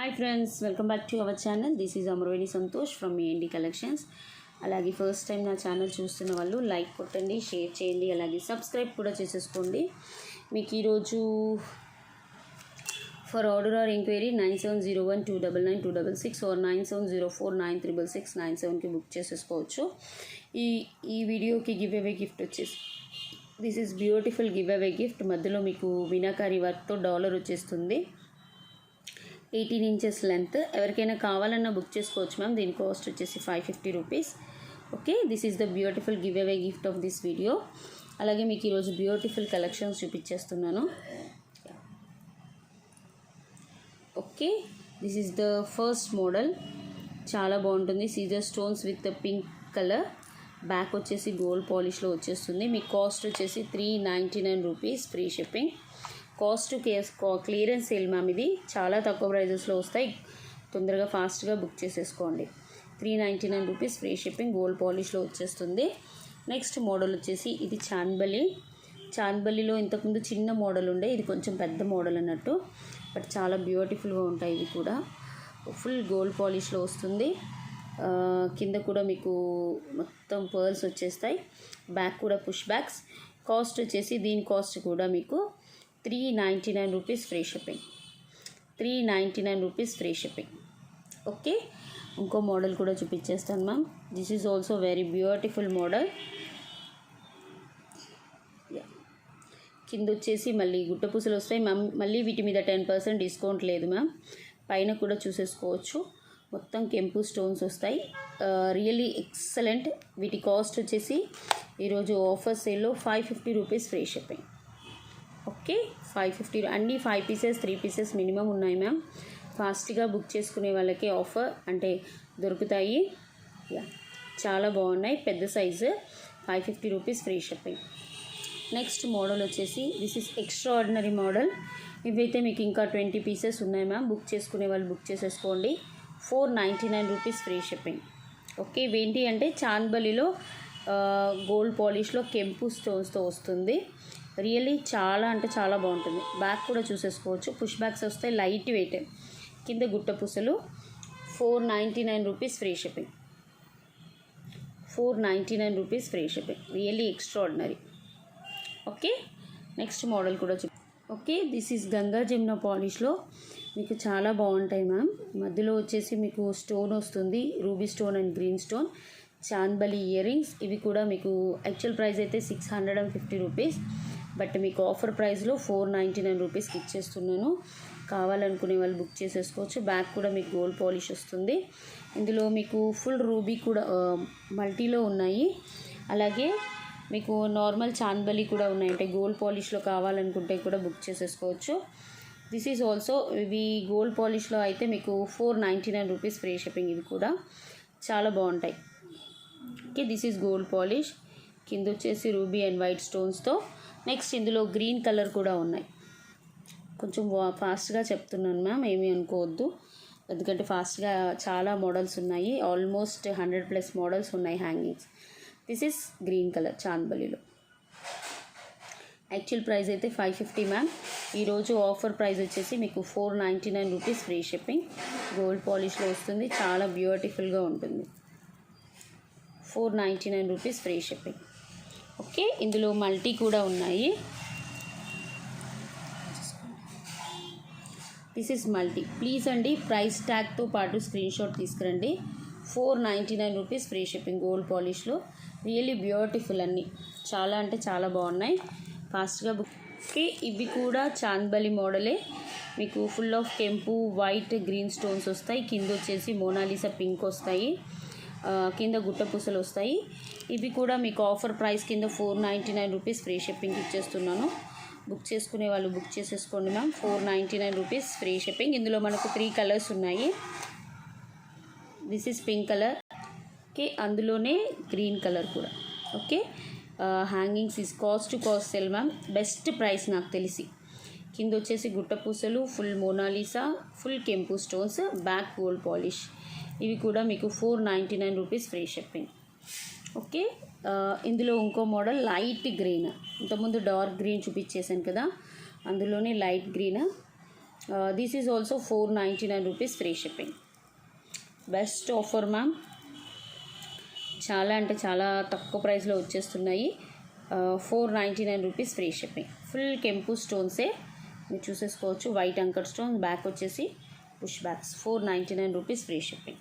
Hi friends, welcome back to our channel. This is Amaraveni Santosh from AMD collections. అలాగే first time నా channel చూస్తున్న వాళ్ళు like కొట్టండి, share చేయండి, అలాగే సబ్స్క్రైబ్ కూడా చేసేసుకోండి. మీకు ఈరోజు for order or enquiry 9701299266 or 9704936697కి బుక్ చేసేసుకోవచ్చు. ఈ వీడియోకి గివ్ అవే గిఫ్ట్ వచ్చేసి this is beautiful give away gift. మధ్యలో మీకు మీనాకారి వర్క్తో డాలర్ వచ్చేస్తుంది. 18 ఇంచెస్ లెంత్. ఎవరికైనా కావాలన్నా బుక్ చేసుకోవచ్చు మ్యామ్. దీని కాస్ట్ వచ్చేసి 550 rupees. Okay, this is the beautiful give away gift of this video. అలాగే మీకు ఈరోజు బ్యూటిఫుల్ కలెక్షన్స్ చూపించేస్తున్నాను. Okay, this is the first model. చాలా బాగుంటుంది. సీజర్ stones with pink colour. Back వచ్చేసి గోల్డ్ పాలిష్లో వచ్చేస్తుంది. మీ కాస్ట్ వచ్చేసి 399 rupees, free shipping. Cost clearance sale ma'am. ఇది చాలా తక్కువ ప్రైజెస్లో వస్తాయి. తొందరగా ఫాస్ట్గా బుక్ చేసేసుకోండి. 399 రూపీస్, ఫ్రీ షిప్పింగ్, గోల్డ్ పాలిష్లో వచ్చేస్తుంది. నెక్స్ట్ మోడల్ వచ్చేసి ఇది చాంద్బలిలో ఇంతకుముందు చిన్న మోడల్ ఉండే, ఇది కొంచెం పెద్ద మోడల్ అన్నట్టు, బట్ చాలా బ్యూటిఫుల్గా ఉంటాయి. ఇది కూడా ఫుల్ గోల్డ్ పాలిష్లో వస్తుంది. కింద కూడా మీకు మొత్తం పర్ల్స్ వచ్చేస్తాయి. బ్యాక్ కూడా పుష్ బ్యాక్స్. కాస్ట్ వచ్చేసి దీని కాస్ట్ కూడా మీకు 399 rupees, free shipping. 399 rupees, free shipping. Okay, ఇంకో మోడల్ కూడా చూపించేస్తాను ma'am. This is also very beautiful model. కింద వచ్చేసి మళ్ళీ గుట్టపూసలు వస్తాయి మ్యామ్. మళ్ళీ వీటి మీద 10% డిస్కౌంట్ లేదు మ్యామ్. పైన కూడా చూసేసుకోవచ్చు. మొత్తం కెంపు స్టోన్స్ వస్తాయి. Really excellent. వీటి కాస్ట్ వచ్చేసి ఈరోజు ఆఫర్ సేల్లో 550 రూపీస్, ఫ్రీ షిప్పింగ్. ఓకే, 550. అన్నీ 5 పీసెస్ 3 పీసెస్ మినిమం ఉన్నాయి మ్యామ్. ఫాస్ట్గా బుక్ చేసుకునే వాళ్ళకి ఆఫర్ అంటే దొరుకుతాయి. చాలా బాగున్నాయి. పెద్ద size, 550 rupees, free shipping. Next model వచ్చేసి this is extraordinary model. ఇవైతే మీకు ఇంకా 20 పీసెస్ ఉన్నాయి మ్యామ్. బుక్ చేసుకునే వాళ్ళు బుక్ చేసేసుకోండి. 499 రూపీస్, ఫ్రీ షిప్పింగ్. ఓకే, ఇవేంటి అంటే చాంద్బలిలో గోల్డ్ పాలిష్లో కెంపు స్టోన్స్తో వస్తుంది. రియల్లీ చాలా అంటే చాలా బాగుంటుంది. బ్యాక్ కూడా చూసేసుకోవచ్చు. పుష్ బ్యాక్స్ వస్తాయి, లైట్ వెయిట్. కింద గుట్ట పూసలు. 499 rupees, free shipping. 499 rupees, free shipping. Really extraordinary. Okay, next model కూడా okay, this is Ganga Jamuna పాలిష్లో మీకు చాలా బాగుంటాయి మ్యామ్. మధ్యలో వచ్చేసి మీకు స్టోన్ వస్తుంది, ruby stone and green stone. Chandbali earrings. ఇవి కూడా మీకు యాక్చువల్ ప్రైస్ అయితే 650 రూపీస్, బట్ మీకు ఆఫర్ ప్రైస్లో 499 రూపీస్కి ఇచ్చేస్తున్నాను. కావాలనుకునే వాళ్ళు బుక్ చేసేసుకోవచ్చు. బ్యాక్ కూడా మీకు గోల్డ్ పాలిష్ వస్తుంది. ఇందులో మీకు ఫుల్ రూబీ కూడా మల్టీలో ఉన్నాయి. అలాగే మీకు నార్మల్ చాంద్బలి కూడా ఉన్నాయి. అంటే గోల్డ్ పాలిష్లో కావాలనుకుంటే కూడా బుక్ చేసేసుకోవచ్చు. దిస్ ఈజ్ ఆల్సో ఇవి గోల్డ్ పాలిష్లో అయితే మీకు 499 రూపీస్, ఫ్రీ షిప్పింగ్. ఇవి కూడా చాలా బాగుంటాయి. Okay, this is gold polish. కింద వచ్చేసి రూబీ అండ్ వైట్ స్టోన్స్తో. నెక్స్ట్ ఇందులో గ్రీన్ కలర్ కూడా ఉన్నాయి. కొంచెం ఫాస్ట్గా చెప్తున్నాను మ్యామ్, ఏమీ అనుకోవద్దు. ఎందుకంటే ఫాస్ట్గా చాలా మోడల్స్ ఉన్నాయి. ఆల్మోస్ట్ 100+ మోడల్స్ ఉన్నాయి hangings. This is green colour చాంద్బలిలో. యాక్చువల్ ప్రైస్ అయితే 550 మ్యామ్. ఈరోజు ఆఫర్ ప్రైస్ వచ్చేసి మీకు 499 రూపీస్, ఫ్రీ షిప్పింగ్. గోల్డ్ పాలిష్లో వస్తుంది. చాలా బ్యూటిఫుల్గా ఉంటుంది. 499 రూపీస్, ఫ్రీ షిప్పింగ్. ఓకే, ఇందులో మల్టీ కూడా ఉన్నాయి. This is multi. ప్లీజ్ అండి, ప్రైస్ ట్యాగ్తో పాటు స్క్రీన్ షాట్ తీసుకురండి. 499 రూపీస్, ఫ్రీ షిప్పింగ్. గోల్డ్ పాలిష్లో రియల్లీ బ్యూటిఫుల్. అన్నీ చాలా అంటే చాలా బాగున్నాయి. ఫాస్ట్గా బుక్. ఓకే, ఇవి కూడా చాంద్బలి మోడలే. మీకు ఫుల్ ఆఫ్ కెంపు, వైట్, గ్రీన్ స్టోన్స్ వస్తాయి. కింద వచ్చేసి మోనాలిసా పింక్ వస్తాయి. కింద గుట్ట పూసలు వస్తాయి. ఇవి కూడా మీకు ఆఫర్ ప్రైస్ కింద 499 రూపీస్, ఫ్రీ షిప్పింగ్ ఇచ్చేస్తున్నాను. బుక్ చేసుకునే వాళ్ళు బుక్ చేసేసుకోండి మ్యామ్. 499 rupees, free shipping. ఇందులో మనకు 3 కలర్స్ ఉన్నాయి. This is pink colour. Okay, అందులోనే గ్రీన్ కలర్ కూడా. Okay, hangings is cost sale ma'am. Best price నాకు తెలిసి. కింద వచ్చేసి గుట్ట పూసలు, ఫుల్ మోనాలిసా, ఫుల్ కెంపు స్టోన్స్, బ్యాక్ గోల్డ్ పాలిష్. ఇవి కూడా మీకు 499 రూపీస్, ఫ్రీ షిప్పింగ్. ఓకే, ఇందులో ఇంకో మోడల్ లైట్ గ్రీన్. ఇంతకుముందు డార్క్ గ్రీన్ చూపించేసాను కదా, అందులోనే light green. This is also 499 rupees free shipping. Best offer ma'am. చాలా అంటే చాలా తక్కువ ప్రైస్లో వచ్చేస్తున్నాయి. 499 రూపీస్ ఫ్రీ షిప్పింగ్. ఫుల్ కెంపు స్టోన్సే మీరు చూసేసుకోవచ్చు. వైట్ అంకర్ స్టోన్, బ్యాక్ వచ్చేసి push backs. 499 rupees free shipping.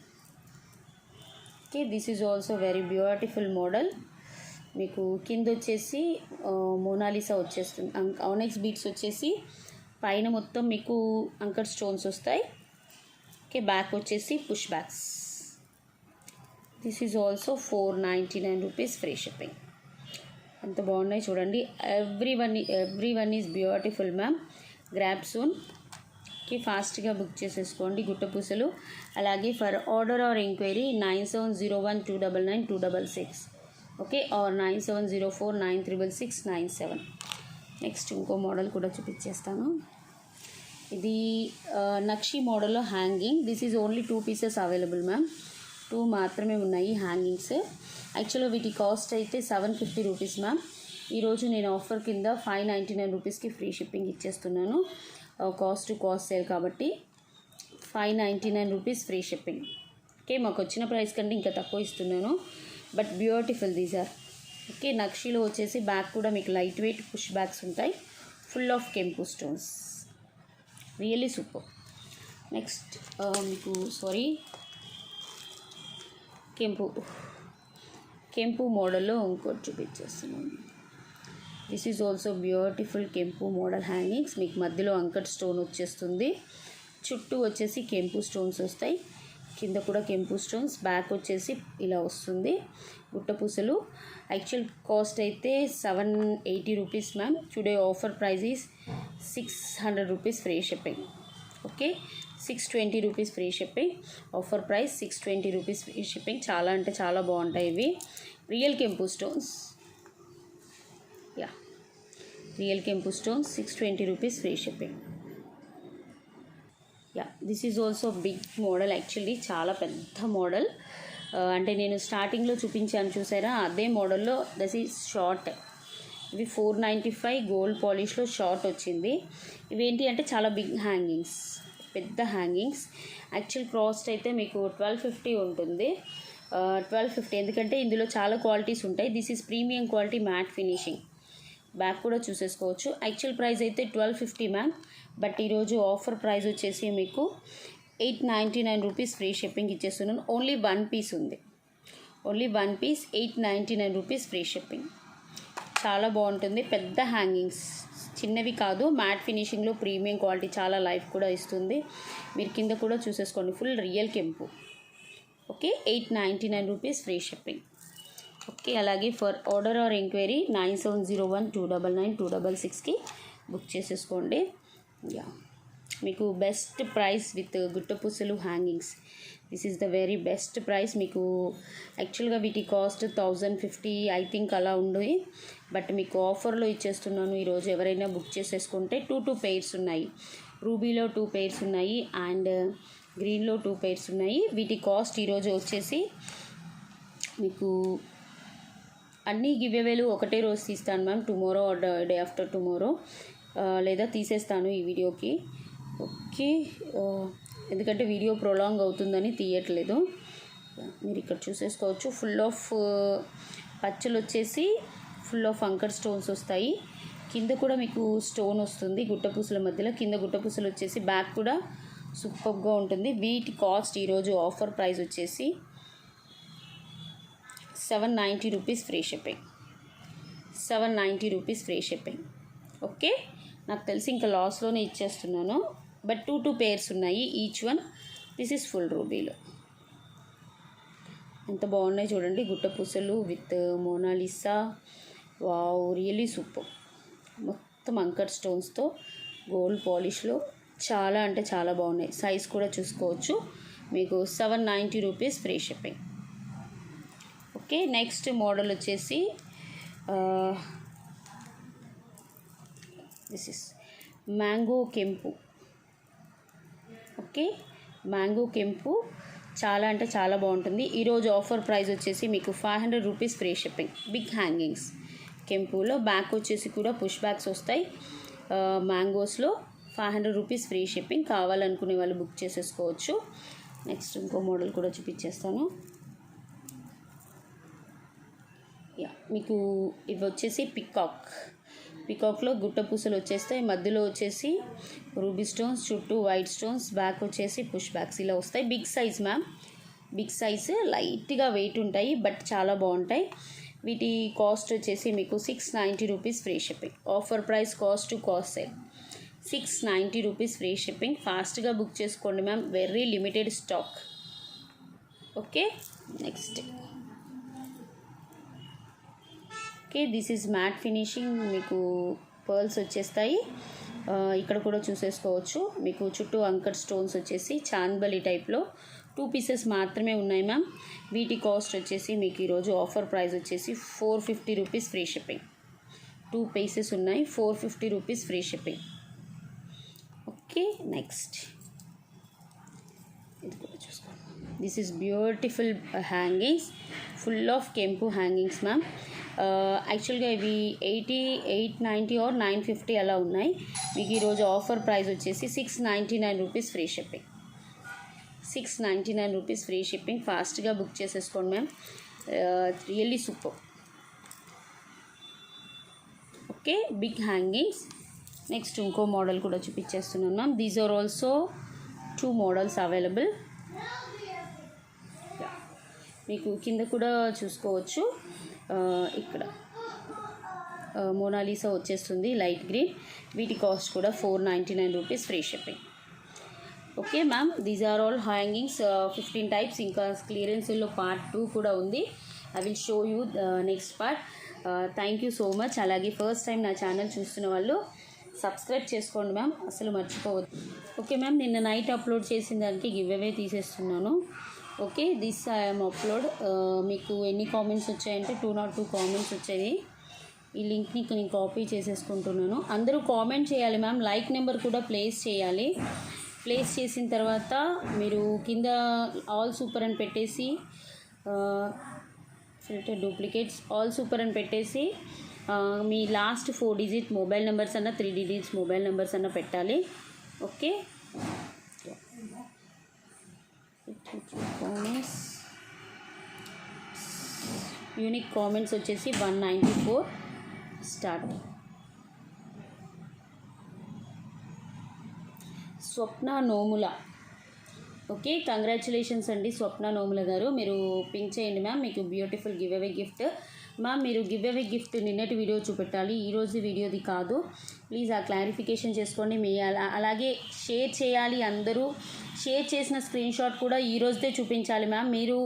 Okay, this is also very beautiful model. మీకు కింద వచ్చేసి మోనాలిసా వచ్చేస్తుంది. ఆనెక్స్ బీట్స్ వచ్చేసి పైన మొత్తం మీకు అంకర్ స్టోన్స్ వస్తాయి. ఓకే, బ్యాక్ వచ్చేసి push backs. This is also 499 rupees free shipping. ఎంత బాగున్నాయి చూడండి. Every one is beautiful ma'am. Grab soon. Okay, ఫాస్ట్గా బుక్ చేసేసుకోండి గుట్టపూసలు. అలాగే for order or enquiry 9701299266. Okay, or 9704936697. Next ఇంకో మోడల్ కూడా చూపించేస్తాను. ఇది నక్షి మోడల్లో hanging. This is only 2 pieces available ma'am. 2 మాత్రమే ఉన్నాయి హ్యాంగింగ్స్. యాక్చువల్గా వీటి కాస్ట్ అయితే 750 రూపీస్ మ్యామ్. ఈరోజు నేను ఆఫర్ కింద 599 రూపీస్కి ఫ్రీ షిప్పింగ్ ఇచ్చేస్తున్నాను. కాస్ట్ సేల్ కాబట్టి 599 రూపీస్ ఫ్రీ షిప్పింగ్. ఓకే, మాకు వచ్చిన ప్రైస్ కంటే ఇంకా తక్కువ ఇస్తున్నాను. But beautiful these are. Okay, నక్షిలో వచ్చేసి బ్యాక్ కూడా మీకు లైట్ వెయిట్ పుష్ బ్యాక్స్ ఉంటాయి. ఫుల్ ఆఫ్ కెంపు స్టోన్స్. Really super. నెక్స్ట్ మీకు కెంపు మోడల్లో ఇంకోటి చూపించేస్తున్నాను. దిస్ ఈజ్ ఆల్సో బ్యూటిఫుల్ కెంపు మోడల్ హ్యాంగింగ్స్. మీకు మధ్యలో అంకట్ స్టోన్ వచ్చేస్తుంది. చుట్టూ వచ్చేసి కెంపు స్టోన్స్ వస్తాయి. కింద కూడా కెంపు స్టోన్స్. బ్యాక్ వచ్చేసి ఇలా వస్తుంది. గుట్టపూసలు. యాక్చువల్ కాస్ట్ అయితే 780 rupees ma'am. Today offer price is 600 rupees free shipping. Okay, 620 rupees free shipping. Offer price 620 rupees free shipping. చాలా అంటే చాలా బాగుంటాయి ఇవి. రియల్ కెంపు స్టోన్స్. రియల్ కెంపు stones. 620 rupees free shipping. This is also big model. Actually చాలా పెద్ద model. అంటే నేను స్టార్టింగ్లో చూపించాను చూసారా, అదే మోడల్లో. This is short. ఇవి 495 గోల్డ్ పాలిష్లో షార్ట్ వచ్చింది. ఇవేంటి అంటే చాలా బిగ్ హ్యాంగింగ్స్, పెద్ద హ్యాంగింగ్స్. యాక్చువల్ కాస్ట్ అయితే మీకు 1250 ఉంటుంది. 1250 ఎందుకంటే ఇందులో చాలా క్వాలిటీస్ ఉంటాయి. This is premium quality matte finishing. Back కూడా చూసేసుకోవచ్చు. యాక్చువల్ ప్రైస్ అయితే 1250 మ్యామ్. బట్ ఈరోజు ఆఫర్ ప్రైస్ వచ్చేసి మీకు 899 రూపీస్ ఫ్రీ షిప్పింగ్ ఇచ్చేస్తున్నాను. ఓన్లీ 1 పీస్ ఉంది. Only 1 piece 899 rupees free shipping. చాలా బాగుంటుంది. పెద్ద హ్యాంగింగ్స్, చిన్నవి కాదు. మ్యాట్ ఫినిషింగ్లో ప్రీమియం క్వాలిటీ. చాలా లైఫ్ కూడా ఇస్తుంది. మీరు కింద కూడా చూసేసుకోండి. ఫుల్ రియల్ కెంపు. Okay, 899 rupees free shipping. Okay, అలాగే ఫర్ ఆర్డర్ ఆర్ ఎంక్వైరీ 9701299266కి బుక్ చేసేసుకోండి. మీకు బెస్ట్ ప్రైస్ విత్ గుట్టపూసలు hangings. This is the very best price. మీకు యాక్చువల్గా వీటి కాస్ట్ 1050 ఐ థింక్ అలా ఉంది. బట్ మీకు ఆఫర్లో ఇచ్చేస్తున్నాను ఈరోజు. ఎవరైనా బుక్ చేసేసుకుంటే 2 పెయిర్స్ ఉన్నాయి. రూబీలో 2 పెయిర్స్ ఉన్నాయి అండ్ గ్రీన్లో 2 పెయిర్స్ ఉన్నాయి. వీటి కాస్ట్ ఈరోజు వచ్చేసి మీకు అన్నీ గివ్అవేలు ఒకటే రోజు తీస్తాను ma'am. Tomorrow or day after tomorrow లేదా తీసేస్తాను ఈ వీడియోకి. ఓకే, ఎందుకంటే వీడియో ప్రొలాంగ్ అవుతుందని తీయట్లేదు. మీరు ఇక్కడ చూసేసుకోవచ్చు. ఫుల్ ఆఫ్ పచ్చలు వచ్చేసి ఫుల్ ఆఫ్ అంకర్ స్టోన్స్ వస్తాయి. కింద కూడా మీకు స్టోన్ వస్తుంది గుట్టపూసల మధ్యలో. కింద గుట్టపూసలు వచ్చేసి బ్యాక్ కూడా సూపర్గా ఉంటుంది. వీటి కాస్ట్ ఈరోజు ఆఫర్ ప్రైస్ వచ్చేసి 790 rupees free shipping. 790 rupees free shipping. Okay, నాకు తెలిసి ఇంకా లాస్లోనే ఇచ్చేస్తున్నాను. బట్ 2 పెయిర్స్ ఉన్నాయి each one. This is full రూబీలో. ఎంత బాగున్నాయి చూడండి గుట్టపూసలు విత్ మోనాలిసా. Wow, really super. మొత్తం అంకర్ స్టోన్స్తో గోల్డ్ పాలిష్లో చాలా అంటే చాలా బాగున్నాయి. సైజ్ కూడా చూసుకోవచ్చు. మీకు 790 rupees free shipping. Okay, next model వచ్చేసి దిస్ ఇస్ మ్యాంగో కెంపు. ఓకే, మ్యాంగో కెంపు చాలా అంటే చాలా బాగుంటుంది. ఈరోజు ఆఫర్ ప్రైస్ వచ్చేసి మీకు 500 rupees free shipping. Big hangings కెంపులో. బ్యాక్ వచ్చేసి కూడా పుష్ బ్యాక్స్ వస్తాయి. మ్యాంగోస్లో 500 రూపీస్ ఫ్రీ షిప్పింగ్. కావాలనుకునే వాళ్ళు బుక్ చేసేసుకోవచ్చు. నెక్స్ట్ ఇంకో మోడల్ కూడా చూపించేస్తాను. మీకు ఇవి వచ్చేసి పికాక్లో గుట్ట పూసలు వచ్చేస్తాయి. మధ్యలో వచ్చేసి రూబీ స్టోన్స్, చుట్టూ వైట్ స్టోన్స్, బ్యాక్ వచ్చేసి పుష్ బ్యాక్స్ ఇలా వస్తాయి. Big size ma'am, big size, లైట్గా వెయిట్ ఉంటాయి బట్ చాలా బాగుంటాయి. వీటి కాస్ట్ వచ్చేసి మీకు 690 rupees free shipping. Offer price cost to cost sale 690 rupees free shipping. ఫాస్ట్గా బుక్ చేసుకోండి ma'am, very limited stock. Okay, next okay, this is matte finishing. మీకు పర్ల్స్ వచ్చేస్తాయి. ఇక్కడ కూడా చూసేసుకోవచ్చు. మీకు చుట్టూ అంకర్ స్టోన్స్ వచ్చేసి చాంద్బలి టైప్లో 2 పీసెస్ మాత్రమే ఉన్నాయి మ్యామ్. వీటి కాస్ట్ వచ్చేసి మీకు ఈరోజు ఆఫర్ ప్రైస్ వచ్చేసి 450 రూపీస్ ఫ్రీ షిప్పింగ్. 2 పీసెస్ ఉన్నాయి, 450 rupees free shipping. Okay, next ఇది కూడా చూసుకోండి. This is beautiful hangings, full of కెంపు హ్యాంగింగ్స్ మ్యామ్. యాక్చువల్గా ఇవి 80, 890 ఆర్ 950 అలా ఉన్నాయి. మీకు ఈరోజు ఆఫర్ ప్రైస్ వచ్చేసి 699 rupees free shipping. 699 rupees free shipping. ఫాస్ట్గా బుక్ చేసేసుకోండి ma'am, really super. Okay, big hangings. Next ఇంకో మోడల్ కూడా చూపించేస్తున్నాను ma'am. These are also 2 models available. మీకు కింద కూడా చూసుకోవచ్చు. ఇక్కడ మోనాలిసా వచ్చేస్తుంది లైట్ గ్రీన్. వీటి కాస్ట్ కూడా 499 rupees free shipping. Okay ma'am, these are all hangings, 15 types. ఇంకా క్లియరెన్స్లో పార్ట్ 2 కూడా ఉంది. I will show you next part. Thank you so much. అలాగే ఫస్ట్ టైం నా ఛానల్ చూస్తున్న వాళ్ళు సబ్స్క్రైబ్ చేసుకోండి మ్యామ్, అసలు మర్చిపోవద్దు. ఓకే మ్యామ్, నిన్న నైట్ అప్లోడ్ చేసిన దానికి గివ్ అవే తీసేస్తున్నాను. Okay, this I'm upload. మీకు ఎన్ని కామెంట్స్ వచ్చాయంటే 202 కామెంట్స్ వచ్చాయి. ఈ లింక్ని నేను కాపీ చేసేసుకుంటున్నాను. అందరూ కామెంట్ చేయాలి మ్యామ్, లైక్ నెంబర్ కూడా ప్లేస్ చేయాలి. ప్లేస్ చేసిన తర్వాత మీరు కింద ఆల్ సూపర్ అని పెట్టేసి ఫిల్టర్ డూప్లికేట్స్ ఆల్ సూపర్ అని పెట్టేసి మీ లాస్ట్ 4 డిజిట్ మొబైల్ నెంబర్స్ అన్న 3 డిజిట్స్ మొబైల్ నెంబర్స్ అన్న పెట్టాలి. ఓకే, కామెంట్స్ యూనిక్ కామెంట్స్ వచ్చేసి 194. స్టార్ట్. స్వప్న నోముల. ఓకే, కంగ్రాచులేషన్స్ అండి స్వప్న నోముల గారు. మీరు పింక్ చేయండి మ్యామ్, మీకు beautiful give away gift. Ma'am మీరు గివ్ అవే గిఫ్ట్ నిన్నటి వీడియో చూపెట్టాలి, ఈరోజు వీడియోది కాదు. ప్లీజ్ ఆ క్లారిఫికేషన్ చేసుకోండి. మీ అలాగే షేర్ చేయాలి. అందరూ షేర్ చేసిన స్క్రీన్ షాట్ కూడా ఈరోజుదే చూపించాలి మ్యామ్. మీరు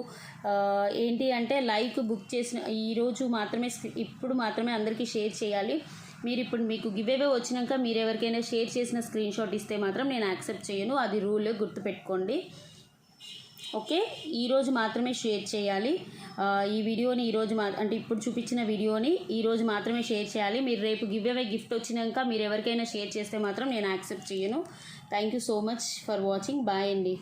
ఏంటి అంటే లైక్ బుక్ చేసిన ఈరోజు మాత్రమే, ఇప్పుడు మాత్రమే అందరికీ షేర్ చేయాలి. మీరు ఇప్పుడు మీకు గివ్ అవే వచ్చినాక మీరు ఎవరికైనా షేర్ చేసిన స్క్రీన్ షాట్ ఇస్తే మాత్రం నేను యాక్సెప్ట్ చేయను. అది రూల్, గుర్తుపెట్టుకోండి. ఓకే, ఈరోజు మాత్రమే షేర్ చేయాలి. ఈ వీడియోని ఈరోజు అంటే ఇప్పుడు చూపించిన వీడియోని ఈరోజు మాత్రమే షేర్ చేయాలి. మీరు రేపు గివ్ అవే గిఫ్ట్ వచ్చినాక మీరు ఎవరికైనా షేర్ చేస్తే మాత్రం నేను యాక్సెప్ట్ చేయను. Thank you so much for watching. Bye అండి.